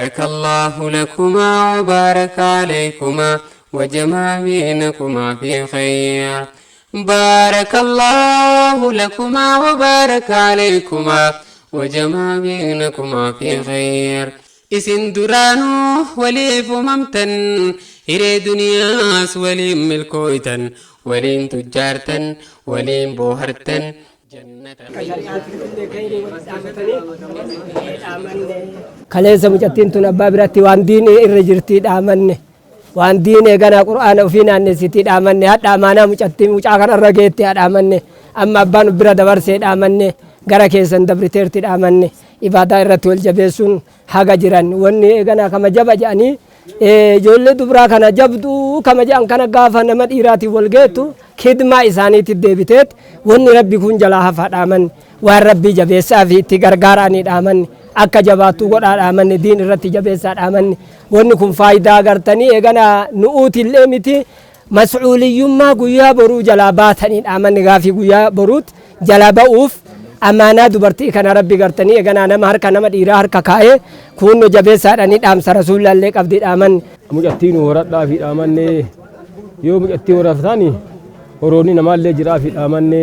بارك الله لكما وبارك عليكما وجمع بينكما في خير. بارك الله لكما وبارك عليكما وجمع بينكما في خير. اسن درانو ولي فممتن إلى دنياس ولي ملكويتن ولي تجارتن ولي بوهرتن kaleessa mucattiin tun abbaa biratti waan diinii irra jirtii dhaamanne waan diinii ganaa qur'aana ofii naannessitii dhaamanne hadha amaanaa mucattii mucaa kanarra geetti dhaamanne amma abbaan bira dabarsee dhaamanne gara keessan dabriteerti dhaamanne ibaadaa irratti wal jabeessuun haga jiran wanni ganaa kama jaba jedhanii ijoollee dubraa kana jabduu kama jedhan kana gaafa nama dhiiraatiin wal geettu kidmaa isaaniitti deebiteet wanni rabbi kun jalaa hafa dhaaman waan rabbi jabeessaa fi itti gargaaranii dhaaman akka jabaattuu godhaa dhaaman diin irratti jabeessaa dhaaman wanni kun faayidaa agartanii eegana nu'uutillee miti mas'uuliyyummaa guyyaa boruu jalaa baatanii dhaaman gaafii guyyaa boruut jalaa ba'uuf amaanaa dubartii kana rabbi gartanii eegana nama harka nama dhiiraa harka kaa'ee kunno jabeessaadhanii dhaamsa rasuulallee qabdi dhaaman mucattiin horadhaa fi dhaamanne yoo mucattii horaftaani horoonni namaallee jiraa fi dhaamanne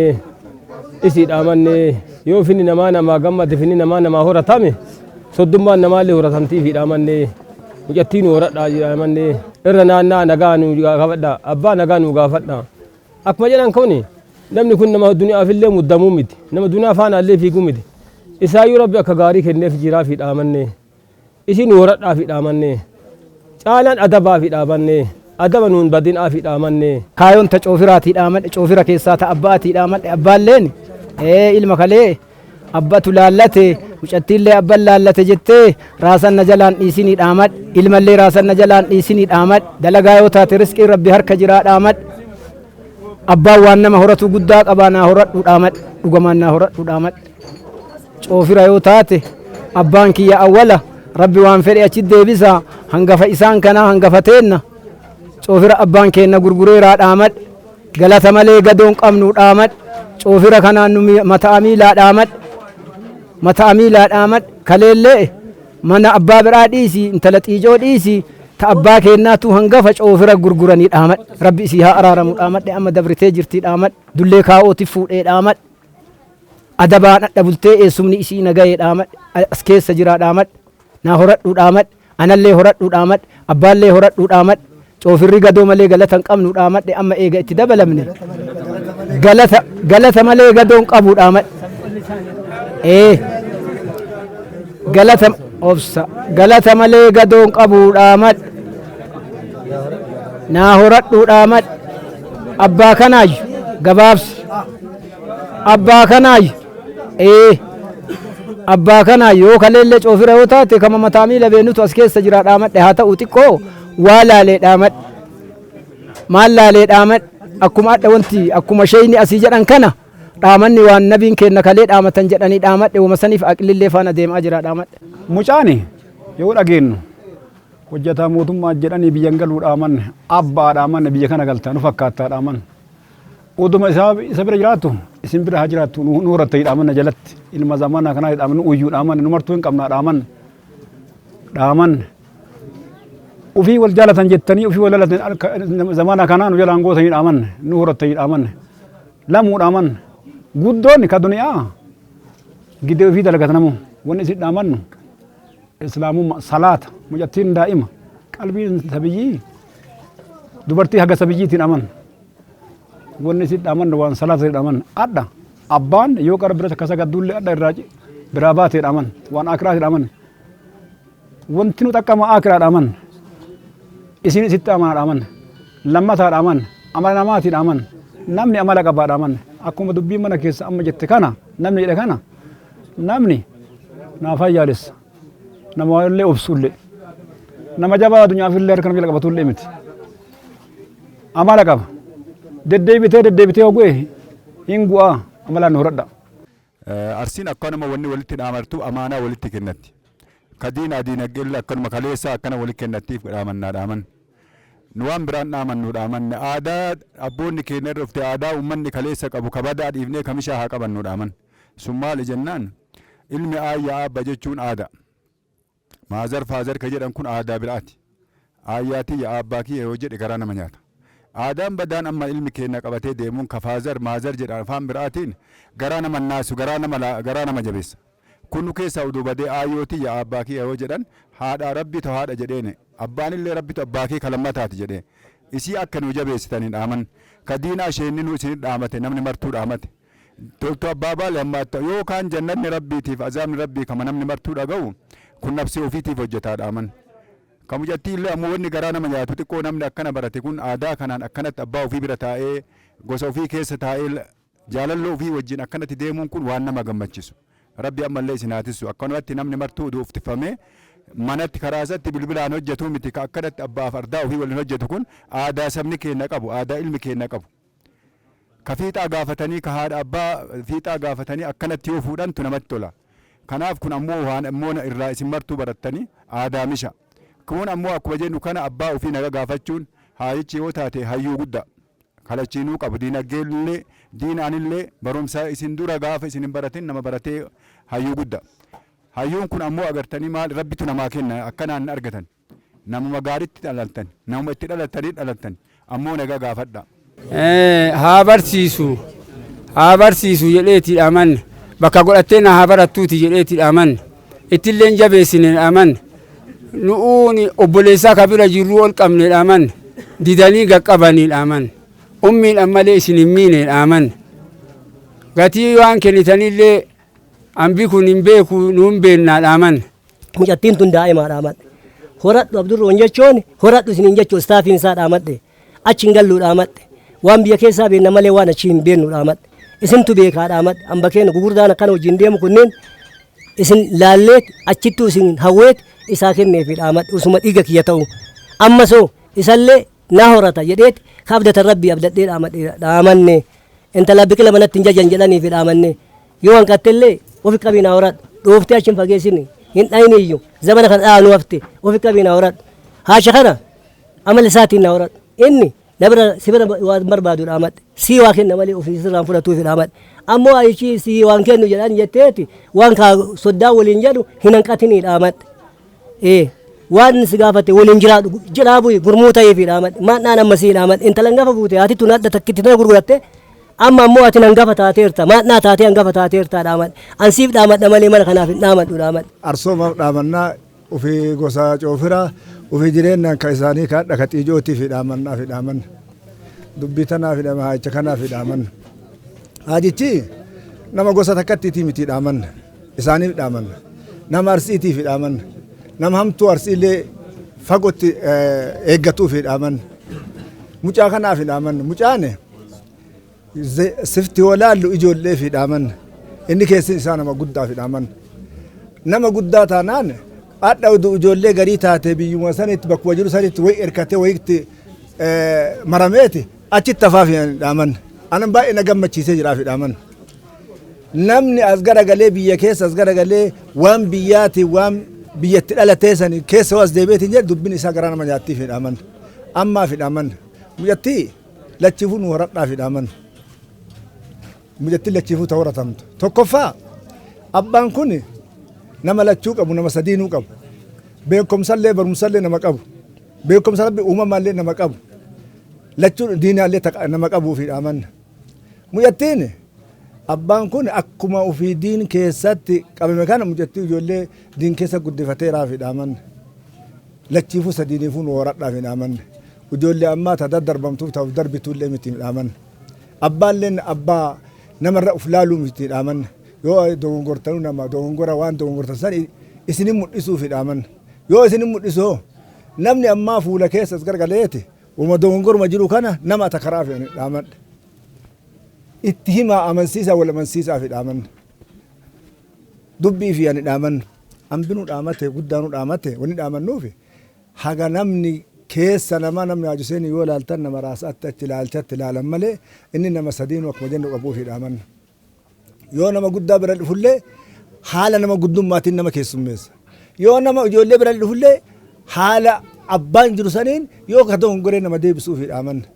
isii dhaamanne yoo finni namaa gammade finni namaa horatame soddummaan namaallee horatamtii fi dhaamanne mucattiin horadhaa dhaamanne irra naannaa nagaa nu gaafadha abbaa nagaa nu gaafadha akkuma jedhan kuni namni kun nama duniyaafillee muddamuu miti nama duniyaa faanaallee fiiguu miti isaayyuu rabbi akka gaarii kenneef jiraa fi dhaamanne isin horadhaa fi dhaamanne caalaan adabaa fi dhaamanne adaba nuun badinaa fi dhaamanne kaayoon ta coofiraatii dhaamadhe coofira keessaa ta abbaatii dhaamadhe abbaalleen ilma kalee abbatu laallate mucattiillee abban laallate jettee raasanna jalaan dhiisinii dhaamad ilmallee raasanna jalaan dhiisinii dhaamad dalagaa yoo taate riskii rabbi harka jiraa dhaamad abbaan waan nama horatu guddaa qabaa naa horadhu dhaamad dhugamaan naa horadhu dhaamad coofira yoo taate abbaan kiyya awwala rabbi waan fedhe achi deebisa hangafa isaan kanaa hangafateenna coofira abbaan keenna gurgureeraa dhaamad galata malee gadoon qabnu dhaamad coofira kanaan nu mataa miilaa dhaamad kaleellee mana abbaa biraa dhiisi intala xiijoo dhiisi ta abbaa keennaatu hangafa coofira gurguranii dhaamad rabbi isii haa araaramu dhaamadhe amma dabritee jirtii dhaamad dullee kaa'ooti fuudhee dhaamad adabaan adha bultee eessumni isii nagayee dhaamad as keessa jiraa dhaamad naa horadhu dhaamad anallee horadhu dhaamad abbaallee horadhu dhaamad coofirri gadoo malee galata hin qabnu dhaamadhe amma eega itti dabalamne galata malee gadoon qabu dhaamad galata malee gadoon qabu dhaamad naa horadhu dhaamad abbaa kanaayyu gabaabsi abbaa kanaayyu abbaa kanaayyu yoo kaleellee coofira yoo taate kama mataa miila beenutu as keessa jira dhaamadhe haa ta'u xiqqoo waa laalee dhaamad maal laalee dhaamad akkuma adda wanti akkuma shayni asii jedhan kana dhaamanni waan nabiin keenna kalee dhaamatan jedhanii dhaamadhe wama saniif aqlillee faana deemaa jira dhaamadhe mucaani yoo dhageennu hojjataa mootummaa jedhanii biyyan galuu dhaamanne abbaa dhaamanne biyya kana galtaa nu fakkaattaa dhaaman oduma isa bira jiraattu isin bira haa jiraattu nu horattanii dhaamanna jalatti ilma zamanaa kanaa dhaamannu uyyuu dhaamanne nu martuu hin qabnaa dhaamanne ufii wal jaalatan jettanii ufii wal lalatan zamana kanaa nu jalaan gootanii dhaamanne nu horattanii dhaamanne lamuu dhaamanne guddoonni ka duniyaa gidee ufii dalagatamu wanni isin dhaamannu islaamummaa salaata mucattiin daa'ima qalbiin sabiyyii dubartii haga sabiyyiitiin aman wanni isin dhaamannu waan salaata dhaaman adda abbaan yoo qara bira kasa gaddullee adda irraa biraa baatee dhaaman waan akiraati dhaaman wanti nu xaqqama akiraa dhaaman isin isitti amana dhaaman lammataa dhaaman amala namaatii dhaaman namni amala qabaa dhaaman akkuma dubbii mana keessa amma jette kana namni jedhe kana namni naa fayyaalessa nama illee obsullee nama jabaa addunyaafillee harka nama jala qabatullee miti amala qaba deddeebitee ogee hin gu'aa amalaan horadha. Arsiin akkanuma wanni walitti dhaamartu amaanaa walitti kennatti. Kadiina diinagdee akkanuma kaleessa akkana walitti kennattiif dhaamannaa dhaaman. Nu waan biraan dhaamannu dhaamanne aadaa abboonni keenya irra dhufte aadaa uummanni kaleessa qabu kabadaa dhiifnee kamishaa haa qabannu dhaaman. Sun maali jennaan ilmi aayyaa abba jechuun aadaa. maazar faazar ka jedhan kun aadaa biraati ayyaatii yaa abbaa kiyya yoo jedhe garaa nama nyaata aadaan badaan amma ilmi keenya qabatee deemuun ka faazar maazar jedhan afaan biraatiin garaa nama naasu garaa nama jabeessa kun keessaa uduu badee ayyootii yaa abbaa kiyya yoo jedhan haadha rabbitu haadha jedheene abbaan illee rabbitu abbaa kee kalammataati jedhee isii akka nu jabeessitanii dhaaman ka diinaa isheenni nu isin dhaamate namni martuu dhaamate toltu abbaa baale amma yookaan jannanni rabbiitiif azaabni rabbii kama namni martuu dhaga'u kun nafsi ofiitiif hojjetaa dhaaman kamujatti illee ammoo wanni garaa nama nyaatu xiqqoo namni akkana barate kun aadaa kanaan akkanatti abbaa ofii bira taa'ee gosa ofii keessa taa'ee jaalalloo ofii wajjin akkanatti deemuun kun waan nama gammachiisu rabbi ammallee isin haatissu akkanumatti namni martuu uffifamee manatti karaasatti bilbilaan hojjetu miti ka akkanatti abbaaf ardaa ofii waliin hojjetu kun aadaa sabni keenya qabu aadaa ilmi keenya qabu ka fiixaa gaafatanii ka haadha abbaa fiixaa gaafatanii akkanatti yoo fuudhantu namatti tola kanaaf kun ammoo waan ammoo irraa isin martuu barattanii aadaa misha kun ammoo akkuma jennu kana abbaa ofii naga gaafachuun haayichi yoo taate hayyuu guddaa kalachiinuu qabu diinagdeellee diinaanillee barumsa isin dura gaafa isin hin baratin nama baratee hayyuu guddaa hayyuun kun ammoo agartanii maal rabbitu namaa kenna akkanaan argatan namuma gaariitti dhalattan namuma itti dhalattan ammoo naga gaafadha. Haa barsiisu jedheeti dhaaman bakka godhattee na haa barattuuti jedheeti dhaaman ittillee jabeessine dhaaman nu'uuni obboleessaa kabira jirru ol qabne dhaaman didanii gaqqabanii dhaaman ummiidhaan malee isin hin miine dhaaman gatii waan kennitanillee ambi kun hin beeku nuun beennaa dhaaman. Mucattiin tun daa'imaa dhaamadhe horadhu abdurroon jechuun horadhu isiniin jechuun istaafiin isaa dhaamadhe achi hin galluu dhaamadhe waan biyya keessaa beenna malee waan achi hin beennu dhaamadhe isintu beekaa dhaamadhe amba keenya gugurdaan akkana wajjin deemu kunneen isin laalleet achittuu isin hawweet isaa kenneefi dhaamadhe usuma dhiiga kiyya ta'u amma soo isallee naa horata jedheet kaabdatan rabbii abdadhee dhaamanne intala biqila manatti hin jajan jedhaniifi dhaamanne yoo hanqattellee ofi qabiinaa horadhu dhooftee achi hin fageessine hin dhayiniyyuu zamana kana dhaanuu hafte ofi qabiinaa horadhu haasha kana amala isaatiin naa horadhu inni nabira sibira waan barbaadu dhaamadhe sii waa kenna malee ofii sirraan fudhatuufi dhaamadhe ammoo ayichi sii waan kennu jedhan jetteeti waan kaa soddaa waliin jedhu hin hanqatinii dhaamadhe waan si gaafate waliin jiraa bu'i gurmuu ta'eefi dhaamadhe maadhaan ammasii dhaamadhe intala hangafa buute haati tun hadda takkitti tana gurguratte amma ammoo ati hangafa taateerta maadhaa taatee hangafa taateerta dhaamadhe ansiif dhaamadha malee mana kanaaf hin dhaamadhu dhaamadhe. Arsoomaaf dhaamannaa ofii gosa coofiraa ofii jireenyaan ka isaanii kaadha ka xiijootii fi dhaamannaa fi dhaamanna dubbii tanaa fi dhama haayicha kanaa fi dhaamanna haajichi nama gosa takkattiitii miti dhaamanna isaaniif dhaamanna nama arsiitii fi dhaamanna nama hamtuu arsiillee fagotti eeggatuu fi dhaamanna mucaa kanaa fi dhaamanna mucaane sifti walaallu ijoollee fi dhaamanna inni keessi isaa nama guddaa fi dhaamanna nama guddaa taanaan adda ijoollee garii taate biyyuma sanitti bakkuma jiru sanitti way erkate wayitti marameeti achitti hafaa fi dhaamanna anan baay'ee na gammachiisee jiraa fi dhaamanna namni as garagalee biyya keessa as garagalee waan biyyaati waan biyyatti dhalatee sani keessa was deebiitiin jedhu dubbin isaa garaa nama nyaattii fi dhaamanna ammaa fi dhaamanna mucattii lachiifuu nu horadhaa fi dhaamanna mucattii lachiifuu ta horatamtu tokkoffaa abbaan kun nama lachuu qabu nama sadiinuu qabu beekumsallee barumsallee nama qabu beekumsa rabbi uumamaallee nama qabu lachuu diinaallee nama qabuu fi dhaamanna mucattiin abbaan kun akkuma ofii diin keessatti qabame kana mucattii ijoollee diin keessa guddifateeraa fi dhaamanna lachiifuu sadiiniifuu nu horadhaa fi dhaamanna ijoollee ammaa ta daddarbamtuuf ta'uuf darbituullee miti dhaamanna abbaallee abbaa namarra uf laaluu miti dhaamanna yoo dogongortanuu nama dogongora waan dogongortan san isinin mul'isuu fi dhaamanna yoo isinin mul'isoo namni ammaa fuula keessas gargaleeti uma dogongoruma jiru kana nama ata karaa fi dhaamanna itti himaa amansiisaa wal amansiisaa fi dhaamanna dubbii fi ani dhaamanna hambinuu dhaamate guddaanuu dhaamate wanni dhaamannuufi haga namni keessa nama namni haajuseen yoo laaltan nama raasaatti achi ilaalchatti ilaalan malee inni nama sadiinuu akkuma jennu qabuu fi dhaamanna yoo nama guddaa bira dhufullee haala nama guddummaatiin nama keessummeessa yoo nama ijoollee bira dhufullee haala abbaan jiru saniin yoo ka dogongoree nama deebisuu fi dhaamanna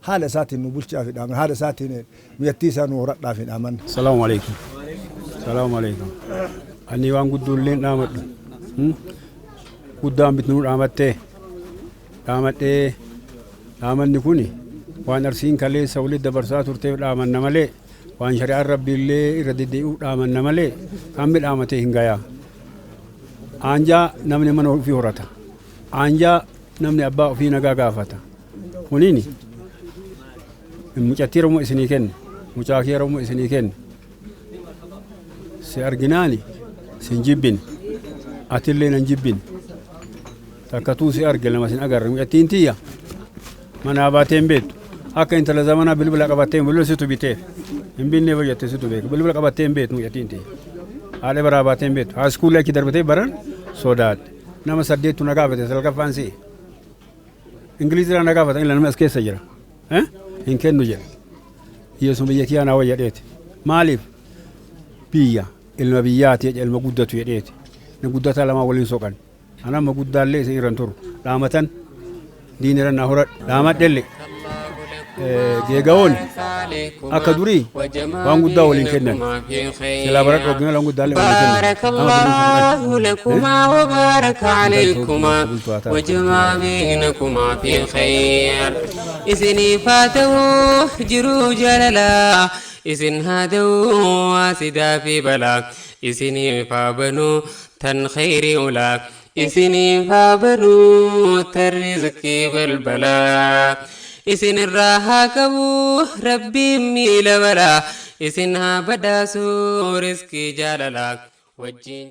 haala isaatiin nu bulchaa fi dhaamanna haala isaatiin biyyattii isaa nu horadhaa fi dhaamanna. Salaamu alaikum. Salaamu alaikum. Ani waan guddoolleen dhaamadhu. قدام بتنور عمته عمته عملني كوني وان ارسين كلي سولي دبرسات ورتيب عملنا ملي وان شريعة ربي اللي رددي عملنا ملي كمل عمته هنجايا anja namni mana fi horata anja namni abba fi naga gafata kunini mucatiro mo isini ken mucakiro mo isini ken si arginani sinjibbin atille nan jibbin takatu si argel masin agar mucatintiya mana baten bet akka intala zamana bilbila qabaten bilbila situ bite imbinne wajate situ be bilbila qabaten bet mucatinti ale barabaten bet ha school ki darbate baran sodat nama saddetu nagafate salka fansi ingilizi la nagafate ila nama skesa jira in kennu jira yeso biya kiyana waya det malif biya ilma biyati ilma guddatu yedet ne guddata lama walin sokan ana ma guddalle se irantur lamatan dinira na horat lamat delle geegawon akka duri waan guddaa waliin kennan silaa barat oggina lan guddaalle بارك الله لكما وبارك عليكما وجمع بينكما في خير إذن فاتوا جرو جللا إذن هادوا واسدا في بلاك إذن فابنوا تن خير أولاك إذن فابنوا ترزق بالبلاك إذن الراحة كبو ربي ميل ولا إذن بدا سورسكي جللاك وجين